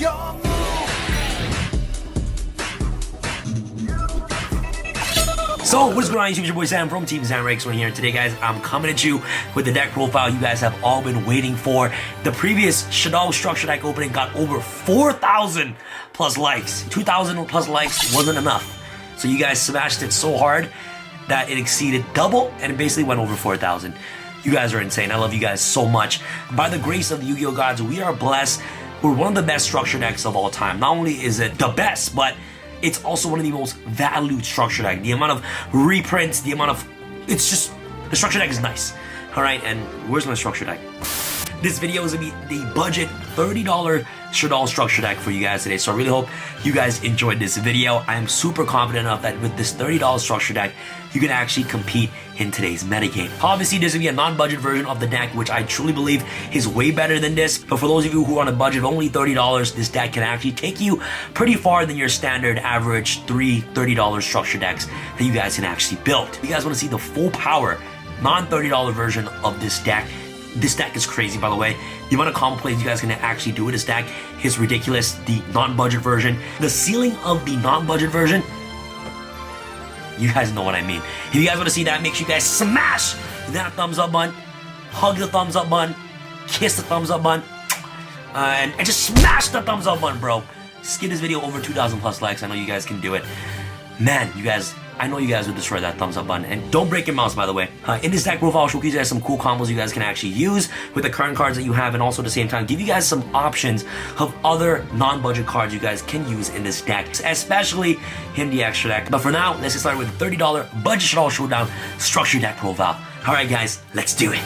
So, what's going on YouTube? It's your boy Sam from Team Zamrex right here. And today, guys, I'm coming at you with the deck profile you guys have all been waiting for. The previous Shaddoll structure deck opening got over 4,000 plus likes. 2,000 plus likes wasn't enough. So you guys smashed it so hard that it exceeded double and it basically went over 4,000. You guys are insane. I love you guys so much. By the grace of the Yu-Gi-Oh gods, we are blessed. We're one of the best structure decks of all time. Not only is it the best, but it's also one of the most valued structure deck. The amount of reprints, the amount of... It's just... The structure deck is nice. Alright, and where's my structure deck? This video is going to be the budget $30 Shaddoll structure deck for you guys today. So I really hope you guys enjoyed this video. I am super confident enough that with this $30 structure deck, you can actually compete in today's metagame. Obviously, there's going to be a non-budget version of the deck, which I truly believe is way better than this. But for those of you who are on a budget of only $30, this deck can actually take you pretty far than your standard average $30 structure decks that you guys can actually build. If you guys want to see the full power non-$30 version of this deck is crazy, by the way. The amount of combo plays you guys can actually do with this deck is ridiculous. The non-budget version, the ceiling of the non-budget version, you guys know what I mean. If you guys want to see that, make sure you guys smash that thumbs up button, hug the thumbs up button, kiss the thumbs up button, and just smash the thumbs up button, bro. Just give this video over 2,000 plus likes. I know you guys can do it. Man, you guys, I know you guys would destroy that thumbs up button. And don't break your mouse, by the way. In this deck profile, I'll showcase you guys some cool combos you guys can actually use with the current cards that you have, and also at the same time, give you guys some options of other non-budget cards you guys can use in this deck, especially in the extra deck. But for now, let's get started with the $30 Budget Shaddoll Showdown structure deck profile. Alright guys, let's do it.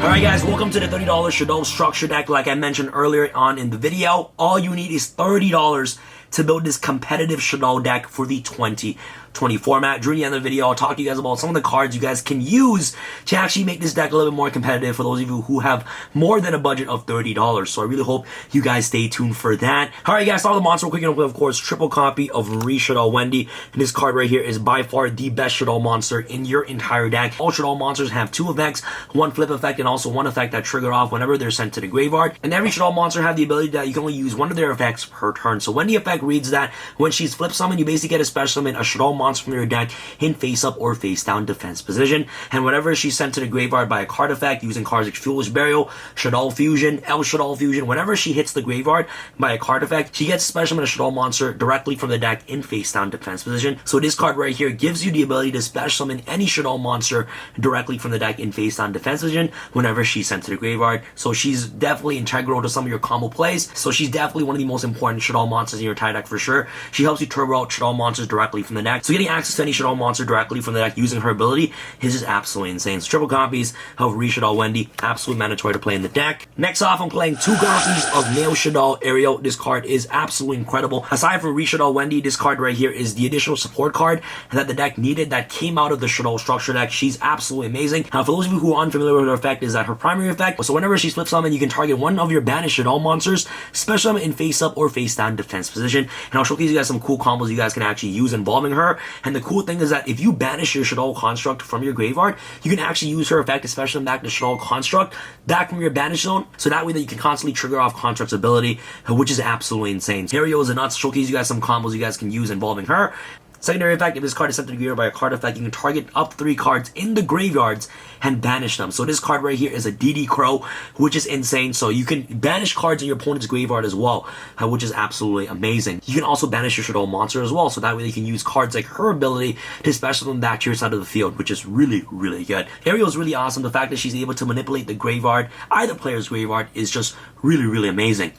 Alright guys, welcome to the $30 Shaddoll structure deck. Like I mentioned earlier on in the video, all you need is $30 to build this competitive Shaddoll deck for the 2020 format. During the end of the video, I'll talk to you guys about some of the cards you guys can use to actually make this deck a little bit more competitive for those of you who have more than a budget of $30. So I really hope you guys stay tuned for that. Alright guys, start the monster real quick. Of course, triple copy of Shaddoll Wendy. And this card right here is by far the best Shaddoll monster in your entire deck. All Shaddoll monsters have two effects, one flip effect and also one effect that trigger off whenever they're sent to the graveyard. And every Shaddoll monster have the ability that you can only use one of their effects per turn. So when the effect reads that when she's flip summoned, you basically get a special summon a Shaddoll monster from your deck in face up or face down defense position. And whenever she's sent to the graveyard by a card effect using cards like Foolish Burial, Shaddoll Fusion, El Shaddoll Fusion, whenever she hits the graveyard by a card effect, she gets a special summon a Shaddoll monster directly from the deck in face down defense position. So this card right here gives you the ability to special summon any Shaddoll monster directly from the deck in face down defense position whenever she's sent to the graveyard. So she's definitely integral to some of your combo plays. So she's definitely one of the most important Shaddoll monsters in your entire deck for sure. She helps you turbo out Shaddoll monsters directly from the deck. So getting access to any Shaddoll monster directly from the deck using her ability is just absolutely insane. So triple copies of Shaddoll Wendy, absolutely mandatory to play in the deck. Next off, I'm playing two copies of Nail Shaddoll Ariel. This card is absolutely incredible. Aside from Shaddoll Wendy, this card right here is the additional support card that the deck needed that came out of the Shaddoll structure deck. She's absolutely amazing. Now, for those of you who are unfamiliar with her effect, is that her primary effect. So whenever she flips summon, you can target one of your banished Shaddoll monsters, special summon in face up or face down defense position. And I'll showcase you guys some cool combos you guys can actually use involving her. And the cool thing is that if you banish your Shaddoll construct from your graveyard, you can actually use her effect, especially back the Shaddoll construct back from your banish zone. So that way that you can constantly trigger off construct's ability, which is absolutely insane. Ariel is a nuts. Showcase you guys some combos you guys can use involving her. Secondary effect, if this card is sent to the graveyard by a card effect, you can target up to 3 cards in the graveyards and banish them. So this card right here is a DD Crow, which is insane. So you can banish cards in your opponent's graveyard as well, which is absolutely amazing. You can also banish your Shaddoll monster as well, so that way you can use cards like her ability to special them back to your side of the field, which is really, really good. Ariel is really awesome. The fact that she's able to manipulate the graveyard, either player's graveyard, is just really, really amazing.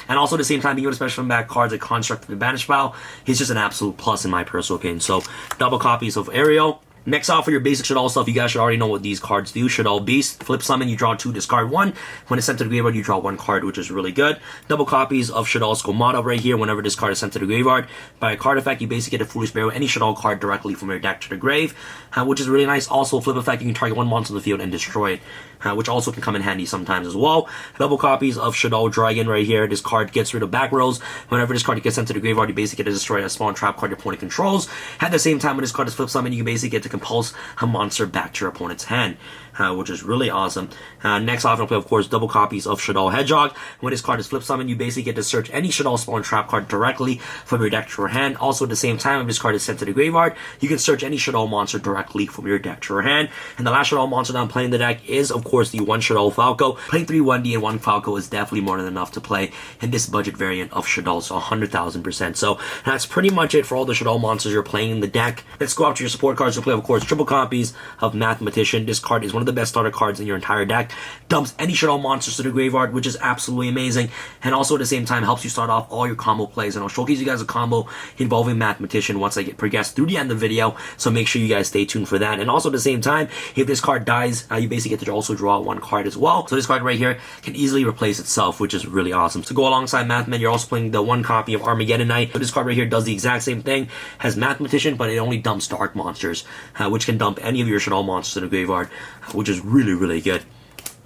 And also at the same time, being able to special back cards like Construct and Banish Pile is just an absolute plus in my personal opinion. So double copies of Ariel. Next off for your basic Shaddoll stuff, you guys should already know what these cards do. Shaddoll Beast, flip summon, you draw 2, discard 1. When it's sent to the graveyard, you draw 1 card, which is really good. Double copies of Shaddolls Skomata right here. Whenever this card is sent to the graveyard, by a card effect, you basically get a Foolish Barrow, any Shaddoll card directly from your deck to the grave, which is really nice. Also, flip effect, you can target 1 monster on the field and destroy it, which also can come in handy sometimes as well. Double copies of Shaddoll Dragon right here. This card gets rid of back rows. Whenever this card gets sent to the graveyard, you basically get to destroy a spawn trap card your opponent controls. At the same time, when this card is flip summon, you basically get to compulse a monster back to your opponent's hand, which is really awesome. Next off, I'll play, of course, double copies of Shaddoll Hedgehog. When this card is flip summon, you basically get to search any Shaddoll spawn trap card directly from your deck to your hand. Also, at the same time, if this card is sent to the graveyard, you can search any Shaddoll monster directly from your deck to your hand. And the last Shaddoll monster that I'm playing in the deck is, of course, the 1 Shaddoll Falco. Playing 3 1D and 1 Falco is definitely more than enough to play in this budget variant of Shaddoll, so 100,000%. So that's pretty much it for all the Shaddoll monsters you're playing in the deck. Let's go out to your support cards. You'll play, of course, triple copies of Mathematician. This card is one of the best starter cards in your entire deck. Dumps any Shaddoll monsters to the graveyard, which is absolutely amazing. And also at the same time helps you start off all your combo plays. And I'll showcase you guys a combo involving Mathematician once I get progressed through the end of the video. So make sure you guys stay tuned for that. And also at the same time, if this card dies, you basically get to also draw 1 card as well. So this card right here can easily replace itself, which is really awesome. To go alongside Mathman, you're also playing the 1 copy of Armageddon Knight. So this card right here does the exact same thing as Mathematician, but it only dumps dark monsters, which can dump any of your Shaddoll monsters in the graveyard, which is really, really good.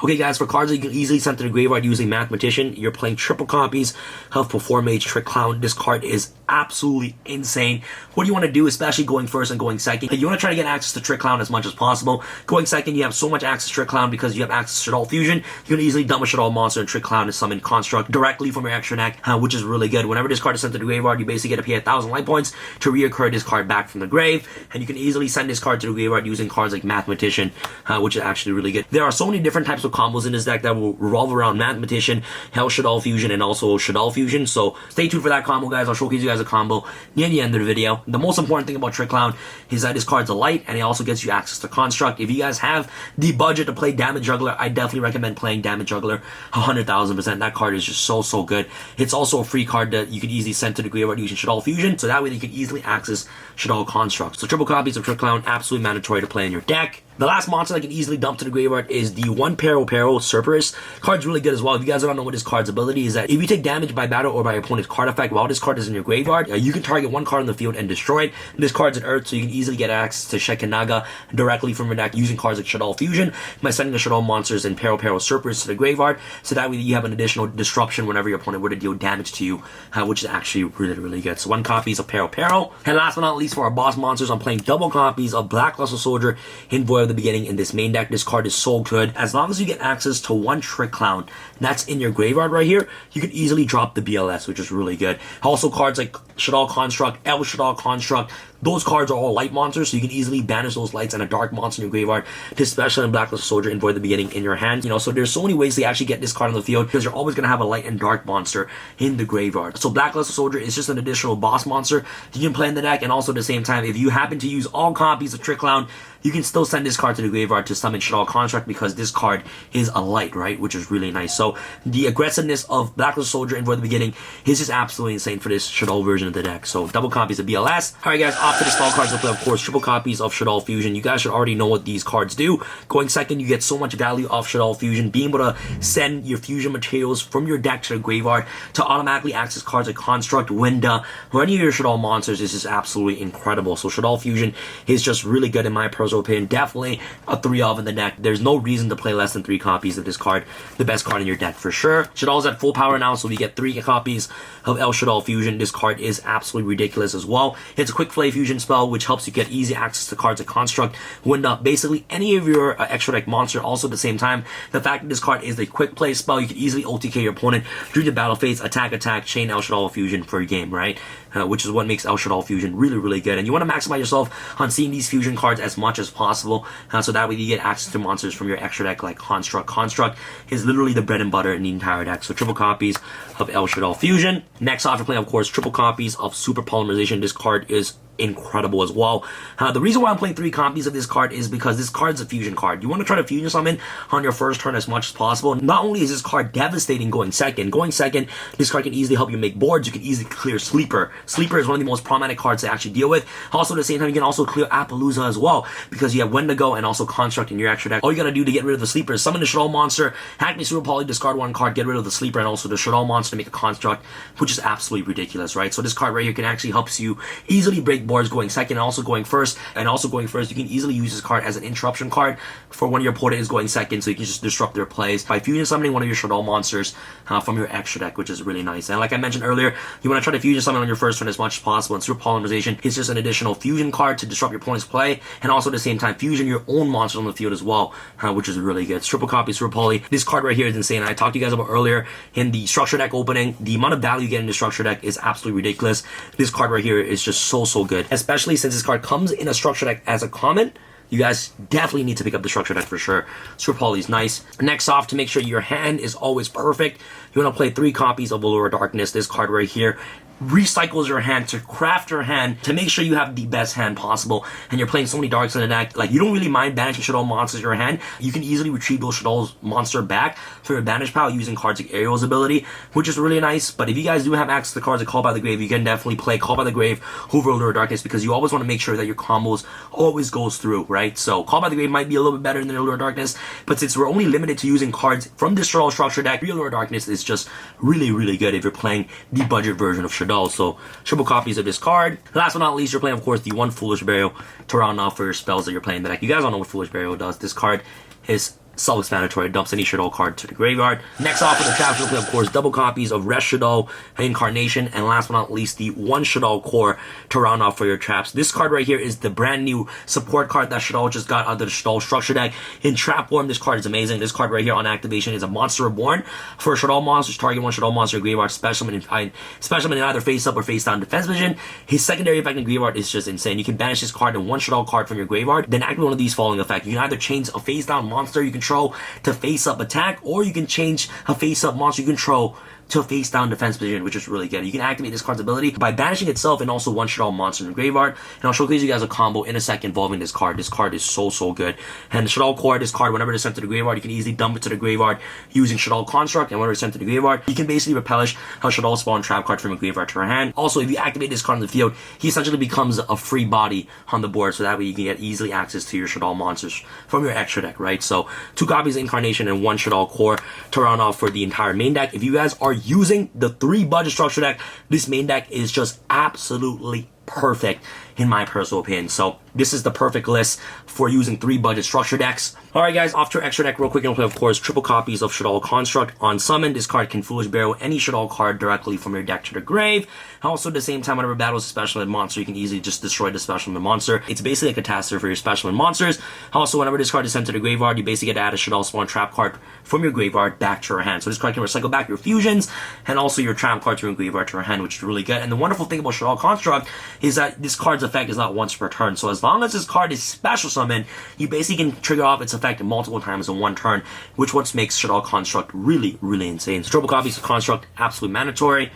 Okay guys, for cards that you can easily send to the graveyard using Mathematician, you're playing triple copies of Perform Mage Trick Clown. This card is absolutely insane. What do you want to do, especially going first and going second? You want to try to get access to Trick Clown as much as possible. Going second, you have so much access to Trick Clown because you have access to Shaddoll Fusion. You can easily dump a Shaddoll monster and Trick Clown to summon Construct directly from your extra deck, which is really good. Whenever this card is sent to the graveyard, you basically get to pay 1,000 life points to reoccur this card back from the grave, and you can easily send this card to the graveyard using cards like Mathematician, which is actually really good. There are so many different types of combos in this deck that will revolve around Mathematician, Hell Shaddoll Fusion, and also Shaddoll Fusion. So stay tuned for that combo, guys. I'll showcase you guys a combo near the end of the video. The most important thing about Trick Clown is that this card's a light, and it also gets you access to Construct. If you guys have the budget to play Damage Juggler, I definitely recommend playing Damage Juggler 100,000%. That card is just so good. It's also a free card that you can easily send to the graveyard using Shaddoll Fusion, so that way you can easily access Shaddoll Construct. So triple copies of Trick Clown, absolutely mandatory to play in your deck. The last monster that can easily dump to the graveyard is the 1 Pero Cerberus. Card's really good as well. If you guys don't know what this card's ability is, that if you take damage by battle or by your opponent's card effect while this card is in your graveyard, you can target 1 card on the field and destroy it. And this card's an Earth, so you can easily get access to Shekinah directly from your deck using cards like Shaddoll Fusion by sending the Shaddoll monsters and Pero Cerberus to the graveyard, so that way you have an additional disruption whenever your opponent were to deal damage to you, which is actually really good. So 1 copies of Pero. And last but not least, for our boss monsters, I'm playing double copies of Blackluster Soldier in Void of the Beginning in this main deck. This card is so good. As long as you get access to 1 Trick Clown that's in your graveyard right here, you can easily drop the BLS, which is really good. Also, cards like Shaddoll Construct, El Shaddoll Construct, those cards are all light monsters, so you can easily banish those lights and a dark monster in your graveyard to special and Blackluster Soldier in Void of the Beginning in your hand. You know, so there's so many ways to actually get this card on the field, because you're always going to have a light and dark monster in the graveyard. So Blackluster Soldier is just an additional boss monster you can play in the deck, and also at the same time, if you happen to use all copies of Trick Clown, you can still send this card to the graveyard to summon Shaddoll Construct, because this card is a light, right? Which is really nice. So the aggressiveness of Blackluster Soldier in Void of the Beginning is just absolutely insane for this Shaddoll version of the deck. So double copies of BLS. Alright guys, off to the spell cards, we'll play, of course, triple copies of Shaddoll Fusion. You guys should already know what these cards do. Going second, you get so much value off Shaddoll Fusion. Being able to send your fusion materials from your deck to the graveyard to automatically access cards like Construct, Winda, or any of your Shaddoll monsters is just absolutely incredible. So Shaddoll Fusion is just really good in my personal opinion. Definitely a 3 of in the deck. There's no reason to play less than 3 copies of this card. The best card in your deck for sure. Shaddoll's at full power now, so we get 3 copies of El Shaddoll Fusion. This card is absolutely ridiculous as well. It's a quick play fusion spell, which helps you get easy access to cards like Construct, Winda, basically any of your extra deck monster. Also at the same time, the fact that this card is a quick play spell, you can easily OTK your opponent during the battle phase, attack, chain El Shaddoll Fusion for your game, right? Which is what makes El Shaddoll Fusion really good. And you want to maximize yourself on seeing these fusion cards as much as possible, so that way you get access to monsters from your extra deck like Construct. Construct is literally the bread and butter in the entire deck. So triple copies of El Shaddoll Fusion. Next off, we're playing, of course, triple copies of Super Polymerization. This card is incredible as well. The reason why I'm playing 3 copies of this card is because this card's a fusion card. You want to try to fusion summon on your first turn as much as possible. Not only is this card devastating going second, this card can easily help you make boards. You can easily clear Sleeper. Sleeper is one of the most problematic cards to actually deal with. Also, at the same time, you can also clear Appaloosa as well, because you have Wendigo and also Construct in your extra deck. All you gotta do to get rid of the Sleeper is summon the Shaddoll monster, Hackney Super Poly, discard 1 card, get rid of the Sleeper and also the Shaddoll monster to make a Construct, which is absolutely ridiculous, right? So this card right here can actually help you easily break boards going second and also going first. And also going first, you can easily use this card as an interruption card for when your opponent is going second, so you can just disrupt their plays by fusion summoning one of your Shaddoll monsters from your extra deck, which is really nice. And like I mentioned earlier, you want to try to fusion summon on your first turn as much as possible. And Super Polymerization is just an additional fusion card to disrupt your opponent's play, and also at the same time fusion your own monsters on the field as well, which is really good. It's triple copy, Super Poly. This card right here is insane. I talked to you guys about earlier in the structure deck opening. The amount of value you get in the structure deck is absolutely ridiculous. This card right here is just so good, especially since this card comes in a structure deck as a common. You guys definitely need to pick up the structure deck for sure. Super Poly is nice. Next off, to make sure your hand is always perfect, you want to play 3 copies of Allure of Darkness. This card right here recycles your hand to craft your hand to make sure you have the best hand possible. And you're playing so many darks in the deck, like you don't really mind banishing Shaddoll monsters in your hand. You can easily retrieve those Shaddoll's monster back for your banish pile using cards like Ariel's ability, which is really nice. But if you guys do have access to cards like Call by the Grave, you can definitely play Call by the Grave over Allure of Darkness, because you always want to make sure that your combos always goes through, right? So Call by the Grave might be a little bit better than Allure of Darkness, but since we're only limited to using cards from this Shaddoll structure deck, Allure of Darkness is just really good if you're playing the budget version of Shaddoll. So triple copies of this card. Last but not least, you're playing, of course, the 1 Foolish Burial to round off for your spells that you're playing in the deck. You guys all know what Foolish Burial does. This card is self-explanatory. It dumps any Shaddoll card to the graveyard. Next off for the traps, you'll play, of course, double copies of Rest Shaddoll Incarnation, and last but not least, the 1 Shaddoll Core to round off for your traps. This card right here is the brand new support card that Shaddoll just got out of the Shaddoll structure deck. In trap form, this card is amazing. This card right here on activation is a Monster Reborn. For Shaddoll monsters, target 1 Shaddoll monster graveyard, specimen in either face up or face down defense vision. His secondary effect in graveyard is just insane. You can banish this card and 1 Shaddoll card from your graveyard, then activate one of these following effects. You can either change a face down monster you control to face up attack, or you can change a face up monster you control to face down defense position, which is really good. You can activate this card's ability by banishing itself and also 1 Shaddoll monster in the graveyard. And I'll showcase you guys a combo in a second involving this card. This card is so good. And the Shaddoll Core, this card, whenever it's sent to the graveyard, you can easily dump it to the graveyard using Shaddoll Construct. And whenever it's sent to the graveyard, you can basically repelish a Shaddoll spawn trap card from a graveyard to your hand. Also, if you activate this card on the field, he essentially becomes a free body on the board, so that way you can get easily access to your Shaddoll monsters from your extra deck, right? So 2 copies of Incarnation and 1 Shaddoll Core to round off for the entire main deck. If you guys are using the 3 budget structure deck, this main deck is just absolutely perfect in my personal opinion. So this is the perfect list for using 3 budget structure decks. Alright guys, off to our extra deck real quick, and we'll play, of course, triple copies of Shaddoll Construct. On summon, this card can Foolish Burial any Shaddoll card directly from your deck to the grave. Also, at the same time, whenever battles a special summon monster, you can easily just destroy the special summon monster. It's basically a catastrophe for your special summon monsters. Also, whenever this card is sent to the graveyard, you basically get to add a Shaddoll spawn trap card from your graveyard back to your hand. So this card can recycle back your fusions and also your trap cards from your graveyard to your hand, which is really good. And the wonderful thing about Shaddoll Construct is that this card's effect is not once per turn. So as long as this card is special summon, you basically can trigger off its effect multiple times in 1 turn, which what makes Shaddoll Construct really insane. So triple copies of Construct, absolutely mandatory.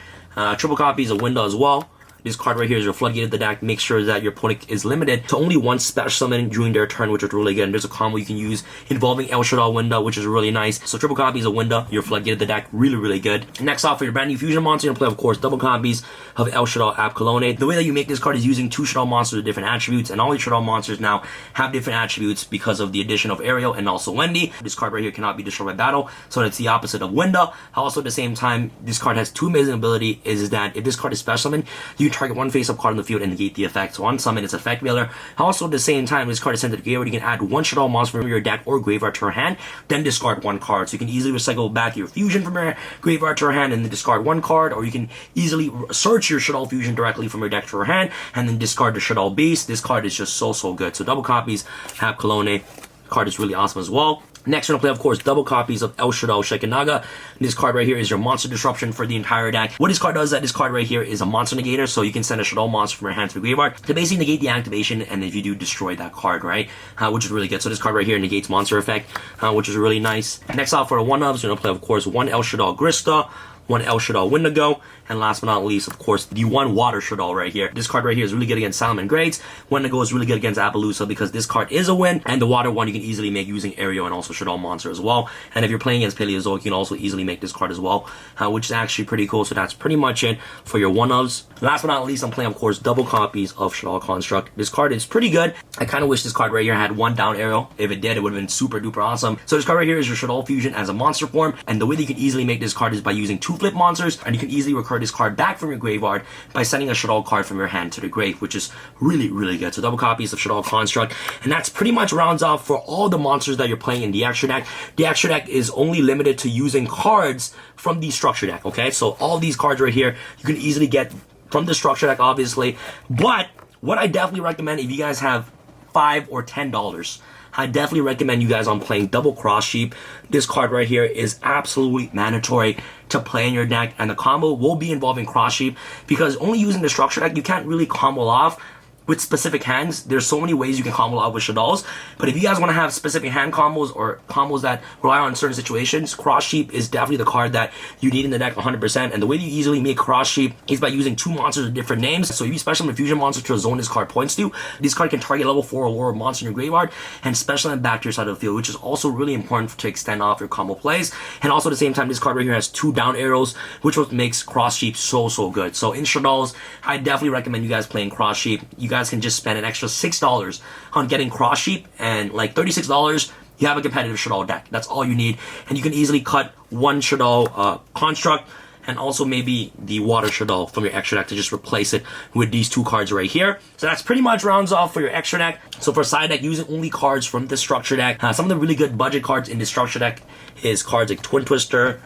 Triple copies of Window as well. This card right here is your floodgate of the deck. Make sure that your opponent is limited to only 1 special summon during their turn, which is really good. And there's a combo you can use involving El Shaddoll Window, which is really nice. So triple copies of Window, your floodgate of the deck, really good. Next off, for your brand new fusion monster, you're gonna play, of course, double copies of El Shaddoll App Colone. The way that you make this card is using 2 Shaddoll monsters with different attributes, and all your Shaddoll monsters now have different attributes because of the addition of Ariel and also Wendy. This card right here cannot be destroyed by battle, so that's the opposite of Window. Also, at the same time, this card has 2 amazing ability, is that if this card is special summon, you can target 1 face-up card on the field and negate the effect. So on summon, it's effect veiler. Also, at the same time, this card is sent to the graveyard, you can add 1 Shaddoll monster from your deck or graveyard to your hand, then discard 1 card. So you can easily recycle back your fusion from your graveyard to your hand and then discard 1 card, or you can easily search your Shaddoll fusion directly from your deck to your hand and then discard the Shaddoll Beast. This card is just so good. So double copies, App Colone. Card is really awesome as well. Next, we're going to play, of course, double copies of El Shaddoll Shekinaga. This card right here is your monster disruption for the entire deck. What this card does is that this card right here is a monster negator, so you can send a Shaddoll monster from your hand to the graveyard to basically negate the activation, and if you do, destroy that card, right? Which is really good. So this card right here negates monster effect, which is really nice. Next off, for the 1-ofs, we're going to play, of course, 1 El Shaddoll Grista, one El Shaddoll Wendigo, and last but not least, of course, the one Water Shaddoll right here. This card right here is really good against Salmon Grades. Wendigo is really good against Appaloosa because this card is a win, and the Water one you can easily make using Aerial and also Shaddoll Monster as well. And if you're playing against Paleozoic, you can also easily make this card as well, which is actually pretty cool. So that's pretty much it for your one-ofs. Last but not least, I'm playing, of course, double copies of Shaddoll Construct. This card is pretty good. I kind of wish this card right here had one down arrow. If it did, it would have been super duper awesome. So this card right here is your Shaddoll Fusion as a monster form, and the way that you can easily make this card is by using 2 flip monsters, and you can easily recur this card back from your graveyard by sending a Shaddoll card from your hand to the grave, which is really, really good. So double copies of Shaddoll Construct, and that's pretty much rounds off for all the monsters that you're playing in the extra deck. The extra deck is only limited to using cards from the structure deck, okay? So all these cards right here, you can easily get from the structure deck, obviously. But what I definitely recommend, if you guys have $5 or $10, I definitely recommend you guys on playing double Cross Sheep. This card right here is absolutely mandatory to play in your deck, and the combo will be involving Cross Sheep, because only using the structure deck, you can't really combo off with specific hands. There's so many ways you can combo out with Shaddolls, but if you guys want to have specific hand combos or combos that rely on certain situations, Cross Sheep is definitely the card that you need in the deck 100%. And the way you easily make Cross Sheep is by using 2 monsters with different names. So if you special summon a fusion monster to a zone this card points to, this card can target level 4 or lower monster in your graveyard and special summon back to your side of the field, which is also really important to extend off your combo plays. And also at the same time, this card right here has 2 down arrows, which what makes Cross Sheep so good. So in Shaddolls, I definitely recommend you guys playing Cross Sheep. You guys can just spend an extra $6 on getting Cross Sheep, and like $36, you have a competitive Shaddoll deck. That's all you need, and you can easily cut one Shaddoll Construct and also maybe the Water Shaddoll from your extra deck to just replace it with these 2 cards right here. So that's pretty much rounds off for your extra deck. So for side deck, using only cards from the structure deck, some of the really good budget cards in the structure deck is cards like Twin Twister,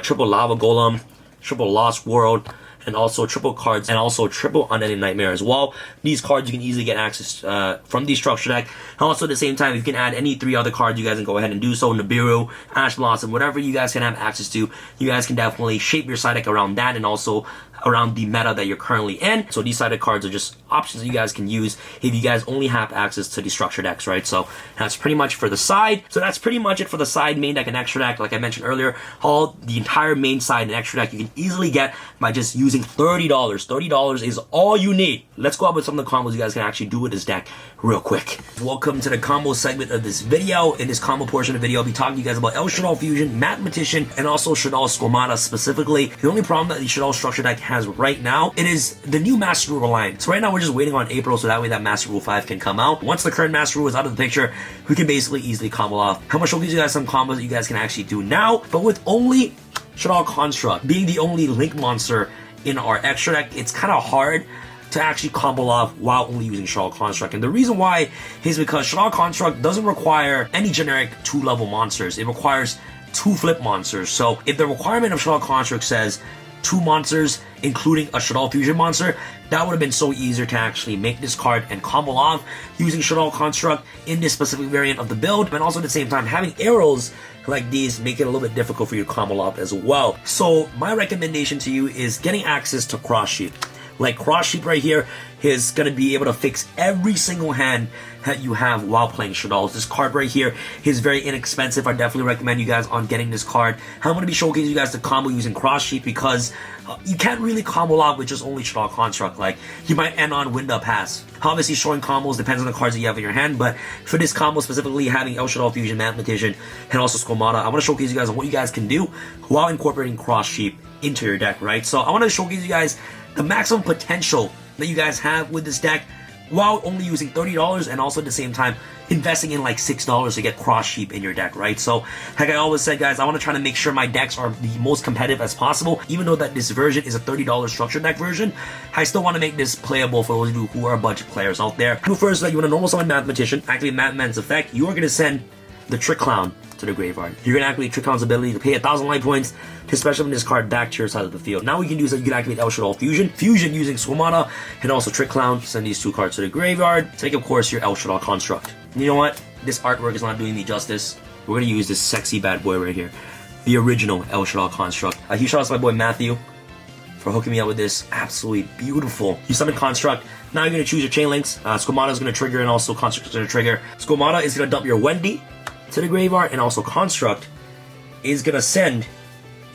Triple Lava Golem, Triple Lost World, and also triple cards, and also triple Unending Nightmare as well. These cards you can easily get access from the structure deck. And also at the same time, if you can add any 3 other cards, you guys can go ahead and do so. Nibiru, Ash Blossom, whatever you guys can have access to, you guys can definitely shape your side deck around that, and also around the meta that you're currently in. So these sided cards are just options that you guys can use if you guys only have access to the structure decks, right? So that's pretty much for the side. So that's pretty much it for the side, main deck, and extra deck. Like I mentioned earlier, the entire main side and extra deck you can easily get by just using $30. $30 is all you need. Let's go out with some of the combos you guys can actually do with this deck real quick. Welcome to the combo segment of this video. In this combo portion of the video, I'll be talking to you guys about El Shaddoll Fusion, Mathematician, and also Shaddoll Squamata specifically. The only problem that the Shaddoll structure deck has right now, it is the new Master Rule Alliance. So right now we're just waiting on April, so that way that Master Rule 5 can come out. Once the current Master Rule is out of the picture, we can basically easily combo off. I'm gonna show you guys some combos that you guys can actually do now, but with only Shaddoll Construct being the only Link monster in our extra deck, it's kind of hard to actually combo off while only using Shaddoll Construct. And the reason why is because Shaddoll Construct doesn't require any generic 2-level monsters. It requires 2 flip monsters. So if the requirement of Shaddoll Construct says 2 monsters, including a Shaddoll Fusion monster, that would have been so easier to actually make this card and combo off using Shaddoll Construct in this specific variant of the build. And also at the same time, having arrows like these make it a little bit difficult for you to combo off as well. So my recommendation to you is getting access to Cross Sheep. Like Cross Sheep right here is going to be able to fix every single hand that you have while playing Shaddolls. This card right here is very inexpensive. I definitely recommend you guys on getting this card. I'm going to be showcasing you guys the combo using Cross Sheep because you can't really combo out with just only Shaddoll Construct. Like, you might end on Wind Up Pass. Obviously, showing combos depends on the cards that you have in your hand, but for this combo specifically, having El Shaddoll Fusion, Mathematician, and also Squamata, I want to showcase you guys on what you guys can do while incorporating Cross Sheep into your deck, right? So I want to showcase you guys the maximum potential that you guys have with this deck while only using $30 and also at the same time investing in like $6 to get Cross Sheep in your deck, right? So like I always said, guys, I want to try to make sure my decks are the most competitive as possible. Even though that this version is a $30 structure deck version, I still want to make this playable for those of you who are budget players out there. First, you want to normal summon Mathematician, activate Mathman's effect. You are going to send the Trick Clown to the graveyard. You're going to activate Trick Clown's ability to pay 1,000 life points to special summon this card back to your side of the field. Now what you can do is that you can activate El Shaddoll Fusion using Squamata and also Trick Clown. Send these 2 cards to the graveyard. Take, of course, your El Shaddoll Construct. And you know what? This artwork is not doing me justice. We're going to use this sexy bad boy right here. The original El Shaddoll Construct. Huge shout out to my boy Matthew for hooking me up with this. Absolutely beautiful. You summon Construct. Now you're going to choose your chain links. Squamata is going to trigger and also Construct is going to trigger. Squamata is going to dump your Wendy to the graveyard, and also Construct is going to send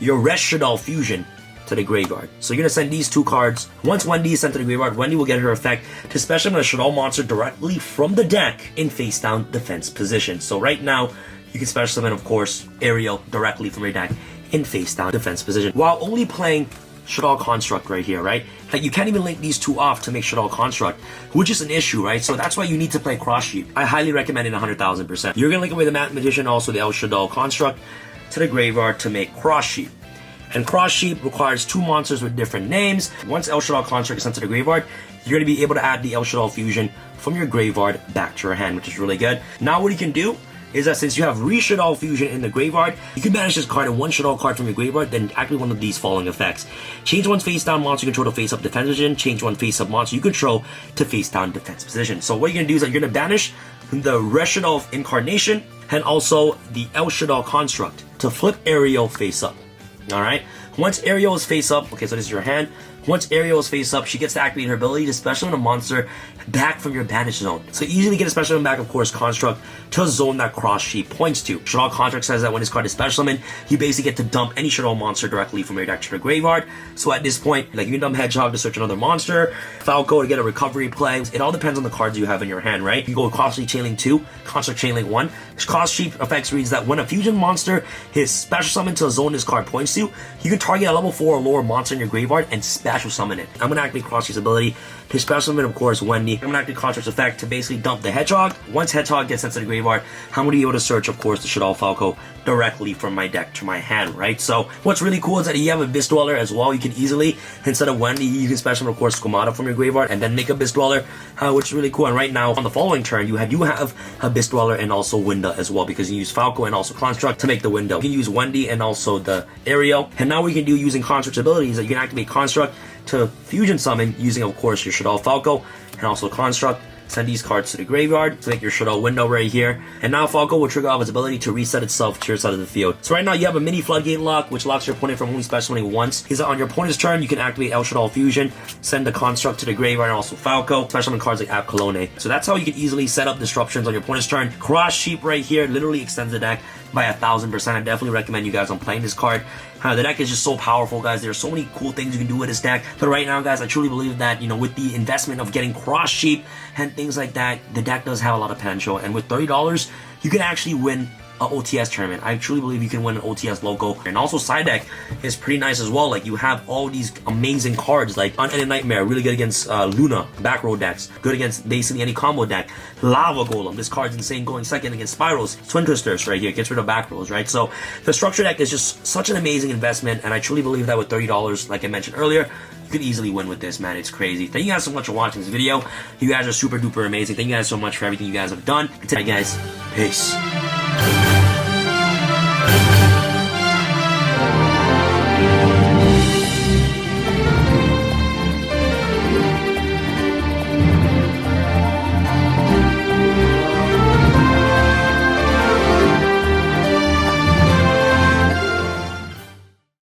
your Shaddol Fusion to the graveyard. So you're going to send these 2 cards. Once Wendy is sent to the graveyard, Wendy will get her effect to special summon a Shaddol monster directly from the deck in face down defense position. So right now, you can special summon, of course, Ariel directly from your deck in face down defense position, while only playing Shaddol Construct right here, right? Like, you can't even link these 2 off to make Shaddol Construct, which is an issue, right? So that's why you need to play Cross Sheep. I highly recommend it 100,000%. You're going to link away the Mathematician, also the El Shaddol Construct, to the graveyard to make Cross Sheep. And Cross Sheep requires 2 monsters with different names. Once El Shaddol Construct is sent to the graveyard, you're going to be able to add the El Shaddol Fusion from your graveyard back to your hand, which is really good. Now what you can do is that since you have Shaddol Fusion in the graveyard, you can banish this card and 1 Shaddol card from your graveyard, then activate one of these following effects. Change 1 face down monster you control to face up defense position, change 1 face up monster you control to face down defense position. So what you're going to do is that you're going to banish the Shaddol Incarnation and also the El Shaddol Construct to flip Ariel face up. Alright, once Ariel is face up, okay, so this is your hand. Once Ariel is face up, she gets to activate her ability to special summon a monster back from your banish zone. So easily get a special summon back, of course, Construct to a zone that Cross Sheep points to. Shaddol Construct says that when this card is special summon, you basically get to dump any Shaddol monster directly from your deck to the graveyard. So at this point, like, you can dump Hedgehog to search another monster, Falco to get a recovery play. It all depends on the cards you have in your hand, right? You can go with Cross Sheep Chainlink 2, Construct Chainlink 1. Cross Sheep effects reads that when a fusion monster is special summoned to a zone this card points to, you can target a level 4 or lower monster in your graveyard and special summon it. I'm going to activate Cross Sheep's ability to special summon, of course, Wendy. I'm going to activate Construct's effect to basically dump the Hedgehog. Once Hedgehog gets sent to the graveyard, I'm going to be able to search, of course, the Shaddol Falco directly from my deck to my hand, right? So what's really cool is that you have Abyss Dweller as well. You can easily, instead of Wendy, you can special summon, of course, Squamata from your graveyard and then make Abyss Dweller, which is really cool. And right now, on the following turn, you have Abyss Dweller and also Winda as well, because you use Falco and also Construct to make the window. You can use Wendy and also the Ariel. And now what you can do using Construct's abilities is that you can activate Construct to fusion summon using, of course, your Shaddol Falco and also Construct. Send these cards to the graveyard to make your Shaddol window right here. And now Falco will trigger off its ability to reset itself to your side of the field. So right now you have a mini floodgate lock, which locks your opponent from only special summoning once. Is that on your opponent's turn, you can activate El Shaddol Fusion, send the Construct to the graveyard and also Falco, special summon cards like App Cologne. So that's how you can easily set up disruptions on your opponent's turn. Cross Sheep right here literally extends the deck by 1,000%. I definitely recommend you guys on playing this card. The deck is just so powerful, guys. There's so many cool things you can do with this deck. But right now, guys, I truly believe that, you know, with the investment of getting Cross Sheep and things like that, the deck does have a lot of potential. And with $30, you can actually win an OTS tournament. I truly believe you can win an OTS local. And also side deck is pretty nice as well. Like, you have all these amazing cards like Unending Nightmare, really good against Luna, back row decks, good against basically any combo deck. Lava Golem, this card's insane going second against Spirals. Twin Twisters right here, gets rid of back rows, right? So the structure deck is just such an amazing investment, and I truly believe that with $30, like I mentioned earlier, you could easily win with this, man. It's crazy. Thank you guys so much for watching this video. You guys are super duper amazing. Thank you guys so much for everything you guys have done. Good night, guys. Peace.